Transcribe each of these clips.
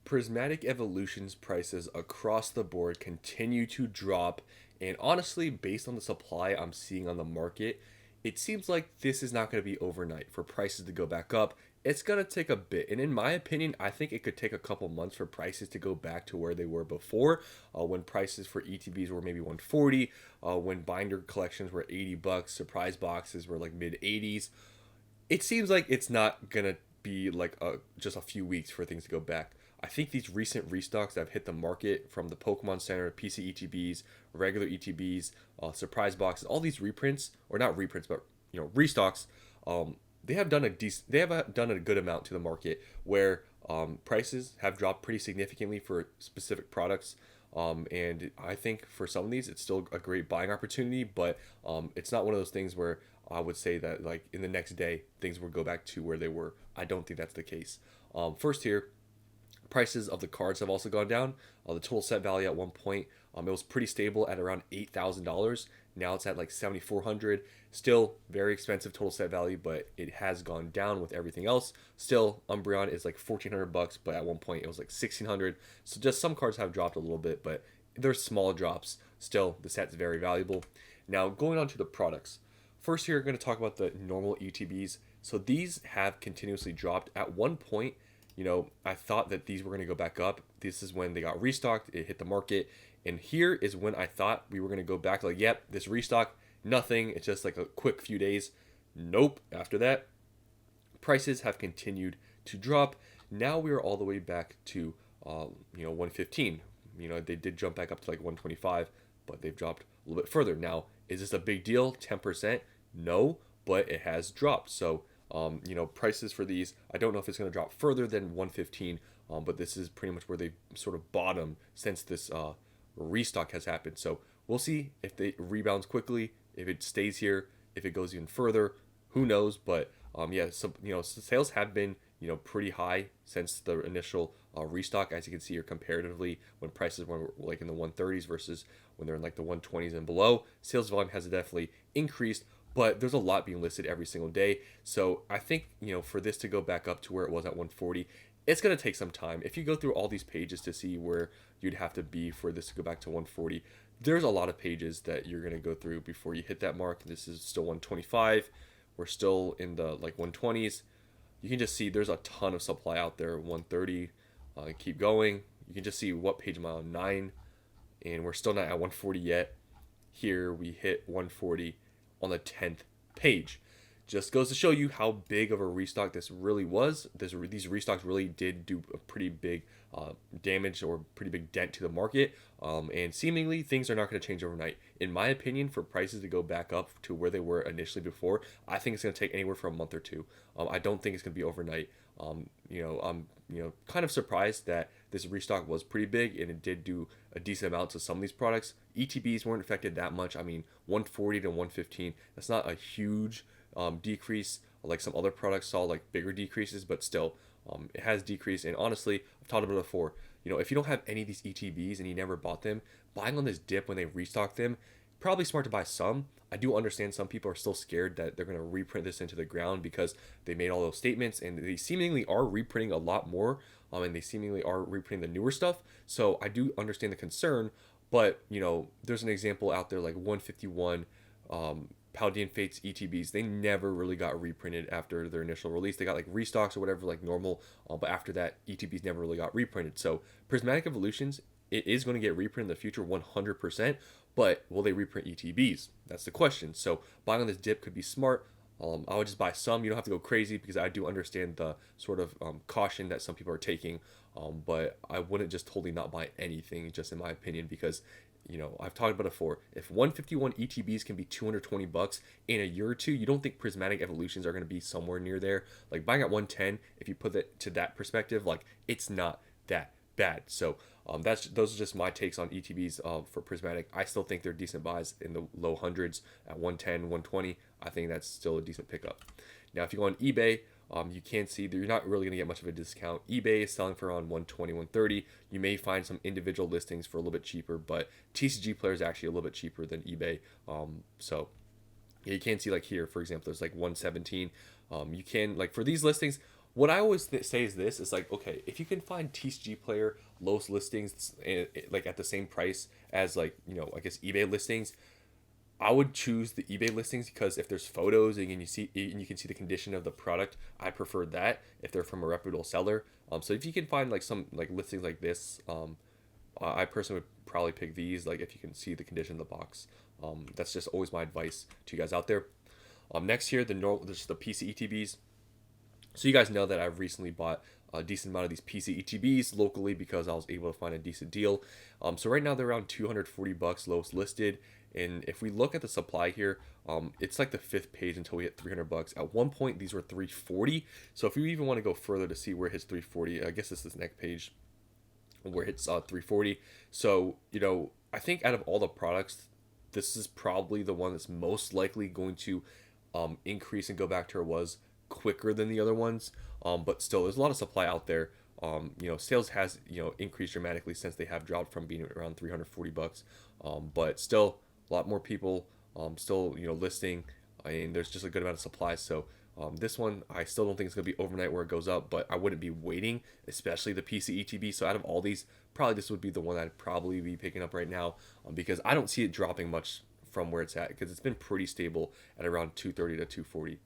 Prismatic Evolution's prices across the board continue to drop, and honestly, based on the supply I'm seeing on the market, it seems like this is not going to be overnight for prices to go back up. It's going to take a bit, and in my opinion, I think it could take a couple months for prices to go back to where they were before, when prices for ETBs were maybe 140, when binder collections were $80, surprise boxes were like mid 80s. It seems like it's not gonna be like just a few weeks for things to go back. I think these recent restocks that have hit the market from the Pokemon Center, PC ETBs, regular ETBs, surprise boxes, all these reprints or not reprints, but restocks. They have done they have done a good amount to the market where prices have dropped pretty significantly for specific products. And I think for some of these, it's still a great buying opportunity, but it's not one of those things where I would say that like in the next day things will go back to where they were. I don't think that's the case. First here, prices of the cards have also gone down. The total set value at one point, it was pretty stable at around $8,000. Now it's at like 7,400. Still very expensive total set value, but it has gone down with everything else. Still, Umbreon is like 1,400 bucks, but at one point it was like 1,600. So just some cards have dropped a little bit, but they're small drops. Still, the set's very valuable. Now going on to the products. First here, we're going to talk about the normal ETBs. So these have continuously dropped. At one point, I thought that these were going to go back up. This is when they got restocked. It hit the market. And here is when I thought we were going to go back. Like, yep, this restock, nothing. It's just like a quick few days. Nope. After that, prices have continued to drop. Now we are all the way back to, 115. They did jump back up to like 125, but they've dropped a little bit further. Now, is this a big deal? 10%? No, but it has dropped. So, prices for these, I don't know if it's going to drop further than 115, but this is pretty much where they sort of bottom since this restock has happened. So we'll see if it rebounds quickly, if it stays here, if it goes even further. Who knows? But yeah, so sales have been pretty high since the initial restock, as you can see here comparatively when prices were like in the 130s versus when they're in like the 120s and below. Sales volume has definitely increased, but there's a lot being listed every single day. So I think for this to go back up to where it was at 140, it's going to take some time. If you go through all these pages to see where you'd have to be for this to go back to 140, there's a lot of pages that you're going to go through before you hit that mark. This is still 125. We're still in the like 120s. You can just see there's a ton of supply out there. 130. Keep going. You can just see what page am I on? 9. And we're still not at 140 yet. Here we hit 140 on the 10th page. Just goes to show you how big of a restock this really was. These restocks really did do a pretty big damage or pretty big dent to the market. And seemingly things are not going to change overnight. In my opinion, for prices to go back up to where they were initially before, I think it's going to take anywhere from a month or two. I don't think it's going to be overnight. I'm kind of surprised that this restock was pretty big and it did do a decent amount to some of these products. ETBs weren't affected that much. I mean, 140 to 115. That's not a huge decrease like some other products saw like bigger decreases, but still it has decreased. And honestly, I've talked about it before, if you don't have any of these ETBs and you never bought them, buying on this dip when they restock them, probably smart to buy some. I do understand some people are still scared that they're going to reprint this into the ground because they made all those statements and they seemingly are reprinting a lot more, and they seemingly are reprinting the newer stuff. So I do understand the concern, but there's an example out there like 151 Paldean Fates ETBs. They never really got reprinted after their initial release. They got like restocks or whatever like normal, but after that ETBs never really got reprinted. So Prismatic Evolutions, it is going to get reprinted in the future 100%, but will they reprint ETBs? That's the question. So buying on this dip could be smart. I would just buy some. You don't have to go crazy because I do understand the sort of caution that some people are taking, but I wouldn't just totally not buy anything, just in my opinion, because I've talked about it before. If 151 ETBs can be 220 bucks in a year or two, you don't think Prismatic Evolutions are going to be somewhere near there? Like buying at 110, if you put it to that perspective, like it's not that bad. So those are just my takes on ETBs for Prismatic. I still think they're decent buys in the low hundreds at 110, 120. I think that's still a decent pickup. Now, if you go on eBay, you can see that you're not really going to get much of a discount. eBay is selling for around 120, 130. You may find some individual listings for a little bit cheaper, but TCG Player is actually a little bit cheaper than eBay. So yeah, you can see like here, for example, there's like 117. You can, like for these listings, what I always say is this: is like, okay, if you can find TCG Player lowest listings like at the same price as, like, I guess eBay listings, I would choose the eBay listings, because if there's photos and you can see the condition of the product, I prefer that if they're from a reputable seller. So if you can find like some like listings like this, I personally would probably pick these. Like if you can see the condition of the box, that's just always my advice to you guys out there. Next here, there's the PCETBs. So you guys know that I've recently bought a decent amount of these PCETBs locally because I was able to find a decent deal. So right now they're around 240 bucks lowest listed. And if we look at the supply here, it's like the fifth page until we hit 300 bucks. At one point, these were 340. So if you even want to go further to see where it hits 340, I guess this is the next page where it's 340. So, I think out of all the products, this is probably the one that's most likely going to increase and go back to where it was quicker than the other ones. But still, there's a lot of supply out there. Sales has increased dramatically since they have dropped from being around 340 bucks. But still, a lot more people still listing, and there's just a good amount of supply. So this one, I still don't think it's going to be overnight where it goes up, but I wouldn't be waiting, especially the PCETB. So out of all these, probably this would be the one I'd probably be picking up right now, because I don't see it dropping much from where it's at, because it's been pretty stable at around 230 to 240.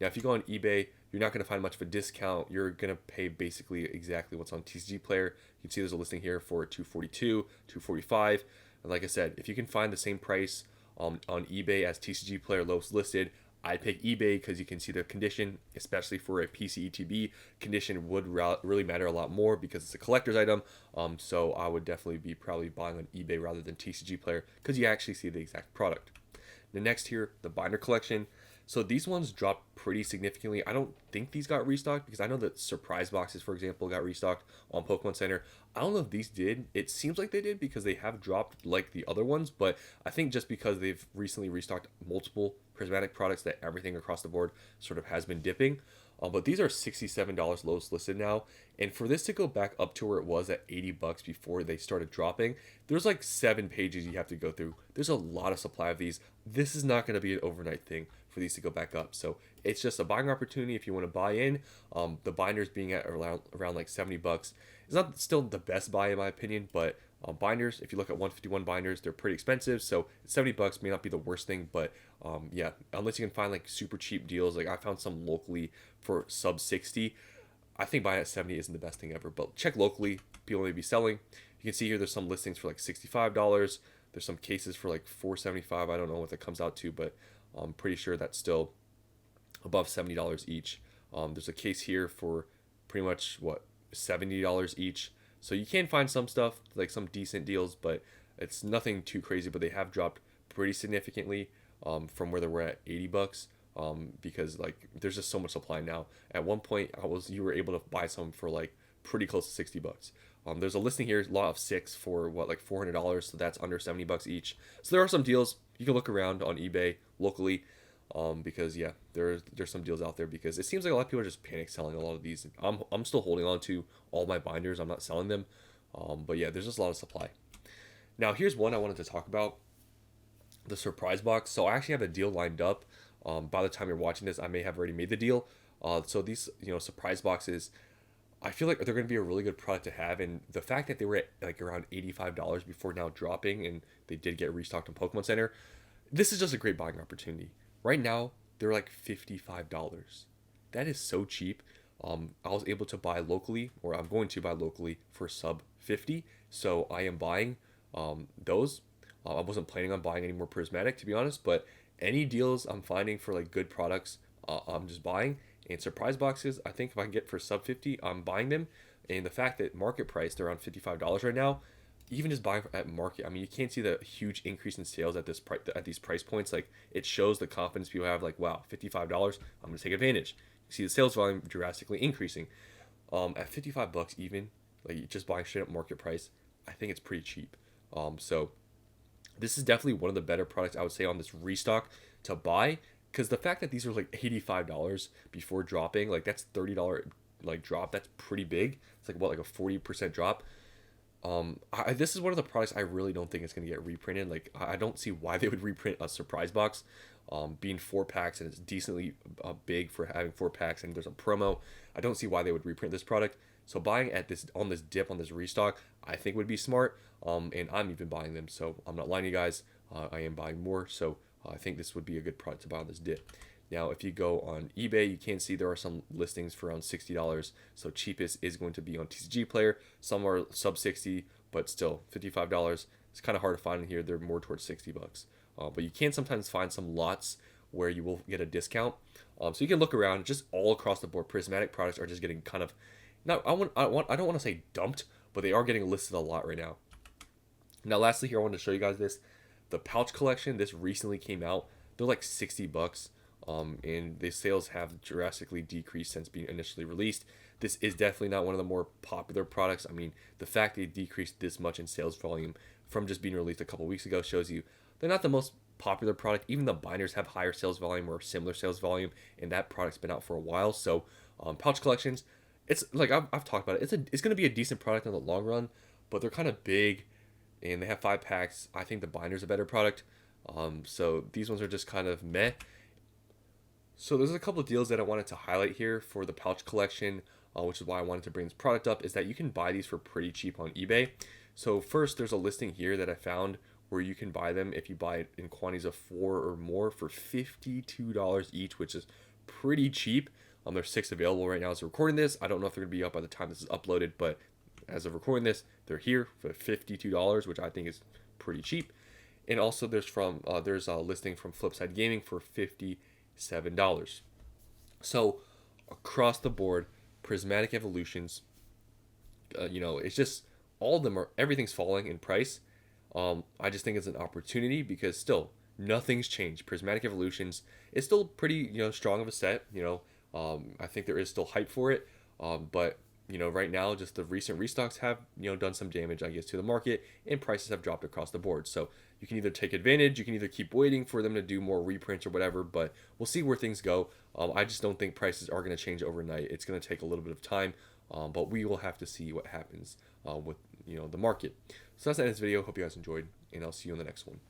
Now, if you go on eBay, you're not going to find much of a discount. You're going to pay basically exactly what's on TCG Player. You can see there's a listing here for 242, 245. And like I said, if you can find the same price on eBay as TCG Player lowest listed, I pick eBay because you can see the condition, especially for a PCETB. Condition would really matter a lot more because it's a collector's item. So I would definitely be probably buying on eBay rather than TCG Player because you actually see the exact product. The next here, the binder collection. So these ones dropped pretty significantly. I don't think these got restocked because I know that surprise boxes, for example, got restocked on Pokemon Center. I don't know if these did. It seems like they did because they have dropped like the other ones, but I think just because they've recently restocked multiple Prismatic products, that everything across the board sort of has been dipping. But these are $67 lowest listed now, and for this to go back up to where it was at 80 bucks before they started dropping, there's like 7 pages you have to go through. There's a lot of supply of these. This is not going to be an overnight thing for these to go back up. So it's just a buying opportunity if you want to buy in. The binders being at around like 70 bucks. It's not still the best buy in my opinion, but binders, if you look at 151 binders, they're pretty expensive. So 70 bucks may not be the worst thing, but yeah, unless you can find like super cheap deals. Like I found some locally for sub 60. I think buying at 70 isn't the best thing ever, but check locally. People may be selling. You can see here there's some listings for like $65. There's some cases for like $475. I don't know what that comes out to, but I'm pretty sure that's still above $70 each. There's a case here for pretty much what, $70 each. So you can find some stuff, like some decent deals, but it's nothing too crazy. But they have dropped pretty significantly from where they were at 80 bucks. Because like there's just so much supply now. At one point, you were able to buy some for like pretty close to 60 bucks. There's a listing here, lot of 6 for what, like $400, so that's under 70 bucks each. So there are some deals. You can look around on eBay locally, because yeah, there's some deals out there, because it seems like a lot of people are just panic selling a lot of these. I'm still holding on to all my binders. I'm not selling them. But yeah, there's just a lot of supply. Now here's one I wanted to talk about, the surprise box. So I actually have a deal lined up. By the time you're watching this, I may have already made the deal. So these, surprise boxes, I feel like they're going to be a really good product to have. And the fact that they were at like around $85 before now dropping, and they did get restocked on Pokemon Center, this is just a great buying opportunity. Right now, they're like $55. That is so cheap. I was able to buy locally, or I'm going to buy locally for sub 50. So I am buying those. I wasn't planning on buying any more Prismatic, to be honest, but any deals I'm finding for like good products, I'm just buying. And surprise boxes, I think if I can get for sub 50, I'm buying them. And the fact that market price, they're around $55 right now, even just buying at market, I mean, you can't see the huge increase in sales at these price points. Like it shows the confidence people have. Like, wow, $55, I'm gonna take advantage. You see the sales volume drastically increasing. At 55 bucks, even like just buying straight up market price, I think it's pretty cheap. So this is definitely one of the better products I would say on this restock to buy, because the fact that these are like $85 before dropping, like that's $30 like drop. That's pretty big. It's like what, like a 40% drop. This is one of the products I really don't think it's going to get reprinted. Like I don't see why they would reprint a surprise box. Being 4 packs and it's decently big for having 4 packs, and there's a promo. I don't see why they would reprint this product. So buying at this on this dip on this restock, I think would be smart. And I'm even buying them, so I'm not lying to you guys. I am buying more, so I think this would be a good product to buy on this dip. Now, if you go on eBay, you can see there are some listings for around $60. So cheapest is going to be on TCG Player. Some are sub 60, but still $55. It's kind of hard to find in here. They're more towards 60 bucks. But you can sometimes find some lots where you will get a discount. So you can look around. Just all across the board, Prismatic products are just getting kind of, not I don't want to say dumped, but they are getting listed a lot right now. Now, lastly, here I wanted to show you guys this. The pouch collection. This recently came out. They're like 60 bucks. And the sales have drastically decreased since being initially released. This is definitely not one of the more popular products. I mean, the fact they decreased this much in sales volume from just being released a couple weeks ago shows you they're not the most popular product. Even the binders have higher sales volume or similar sales volume, and that product's been out for a while. So, pouch collections, it's like I've talked about it. It's going to be a decent product in the long run, but they're kind of big, and they have 5 packs. I think the binder's a better product. So these ones are just kind of meh. So there's a couple of deals that I wanted to highlight here for the pouch collection, which is why I wanted to bring this product up, is that you can buy these for pretty cheap on eBay. So first, there's a listing here that I found where you can buy them if you buy it in quantities of 4 or more for $52 each, which is pretty cheap. There's 6 available right now as of recording this. I don't know if they're going to be up by the time this is uploaded, but as of recording this, they're here for $52, which I think is pretty cheap. And also there's a listing from Flipside Gaming for $57. So across the board, Prismatic Evolutions, it's just all of them everything's falling in price. I just think it's an opportunity because still nothing's changed. Prismatic Evolutions is still pretty strong of a set. I think there is still hype for it, but right now just the recent restocks have done some damage, I guess, to the market, and prices have dropped across the board. So you can either take advantage, you can either keep waiting for them to do more reprints or whatever, but we'll see where things go. I just don't think prices are going to change overnight. It's going to take a little bit of time, but we will have to see what happens with the market. So that's the end of this video. Hope you guys enjoyed, and I'll see you in the next one.